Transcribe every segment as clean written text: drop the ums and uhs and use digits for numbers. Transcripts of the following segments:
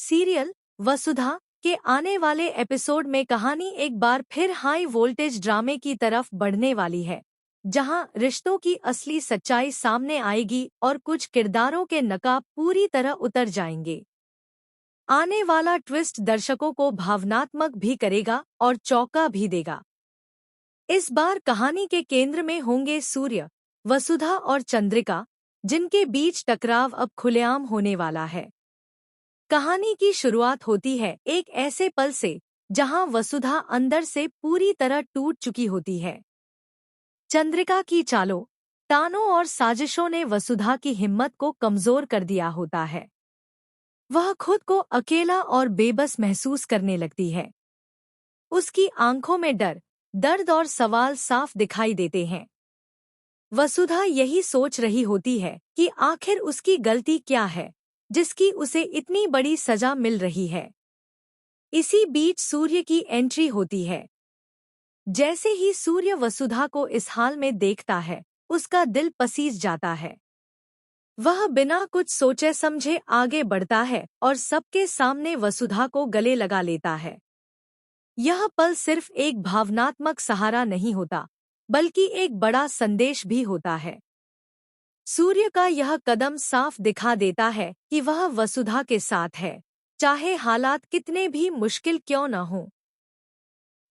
Serial वसुधा के आने वाले एपिसोड में कहानी एक बार फिर हाई वोल्टेज ड्रामे की तरफ बढ़ने वाली है, जहां रिश्तों की असली सच्चाई सामने आएगी और कुछ किरदारों के नकाब पूरी तरह उतर जाएंगे। आने वाला ट्विस्ट दर्शकों को भावनात्मक भी करेगा और चौंका भी देगा। इस बार कहानी के केंद्र में होंगे सूर्य, वसुधा और चंद्रिका, जिनके बीच टकराव अब खुलेआम होने वाला है। कहानी की शुरुआत होती है एक ऐसे पल से जहां वसुधा अंदर से पूरी तरह टूट चुकी होती है। चंद्रिका की चालों, तानों और साजिशों ने वसुधा की हिम्मत को कमजोर कर दिया होता है। वह खुद को अकेला और बेबस महसूस करने लगती है। उसकी आंखों में डर, दर्द और सवाल साफ दिखाई देते हैं। वसुधा यही सोच रही होती है कि आखिर उसकी गलती क्या है, जिसकी उसे इतनी बड़ी सजा मिल रही है। इसी बीच सूर्य की एंट्री होती है। जैसे ही सूर्य वसुधा को इस हाल में देखता है, उसका दिल पसीज जाता है। वह बिना कुछ सोचे समझे आगे बढ़ता है और सबके सामने वसुधा को गले लगा लेता है। यह पल सिर्फ एक भावनात्मक सहारा नहीं होता, बल्कि एक बड़ा संदेश भी होता है। सूर्य का यह कदम साफ दिखा देता है कि वह वसुधा के साथ है, चाहे हालात कितने भी मुश्किल क्यों न हों।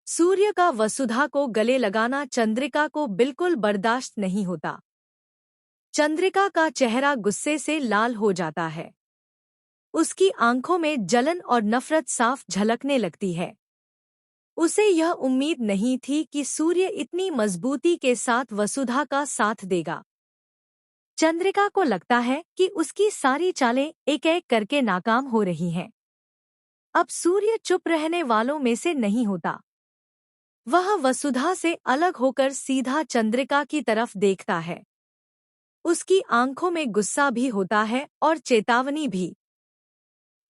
सूर्य का वसुधा को गले लगाना चंद्रिका को बिल्कुल बर्दाश्त नहीं होता। चंद्रिका का चेहरा गुस्से से लाल हो जाता है। उसकी आंखों में जलन और नफरत साफ झलकने लगती है। उसे यह उम्मीद नहीं थी कि सूर्य इतनी मजबूती के साथ वसुधा का साथ देगा। चंद्रिका को लगता है कि उसकी सारी चालें एक-एक करके नाकाम हो रही हैं। अब सूर्य चुप रहने वालों में से नहीं होता। वह वसुधा से अलग होकर सीधा चंद्रिका की तरफ देखता है। उसकी आंखों में गुस्सा भी होता है और चेतावनी भी।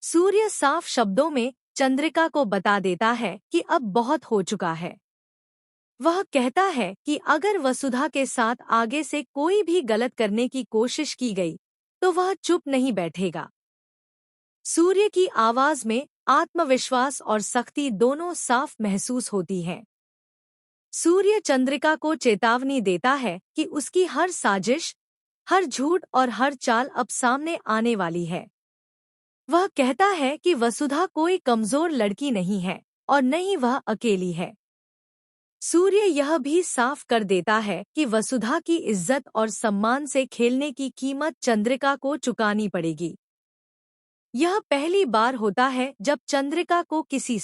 सूर्य साफ शब्दों में चंद्रिका को बता देता है कि अब बहुत हो चुका है। वह कहता है कि अगर वसुधा के साथ आगे से कोई भी गलत करने की कोशिश की गई, तो वह चुप नहीं बैठेगा। सूर्य की आवाज में आत्मविश्वास और सख्ती दोनों साफ महसूस होती हैं। सूर्य चंद्रिका को चेतावनी देता है कि उसकी हर साजिश, हर झूठ और हर चाल अब सामने आने वाली है। वह कहता है कि वसुधा कोई कमजोर लड़की नहीं है और न ही वह अकेली है। सूर्य यह भी साफ कर देता है कि वसुधा की इज्जत और सम्मान से खेलने की कीमत चंद्रिका को चुकानी पड़ेगी। यह पहली बार होता है जब चंद्रिका को किसी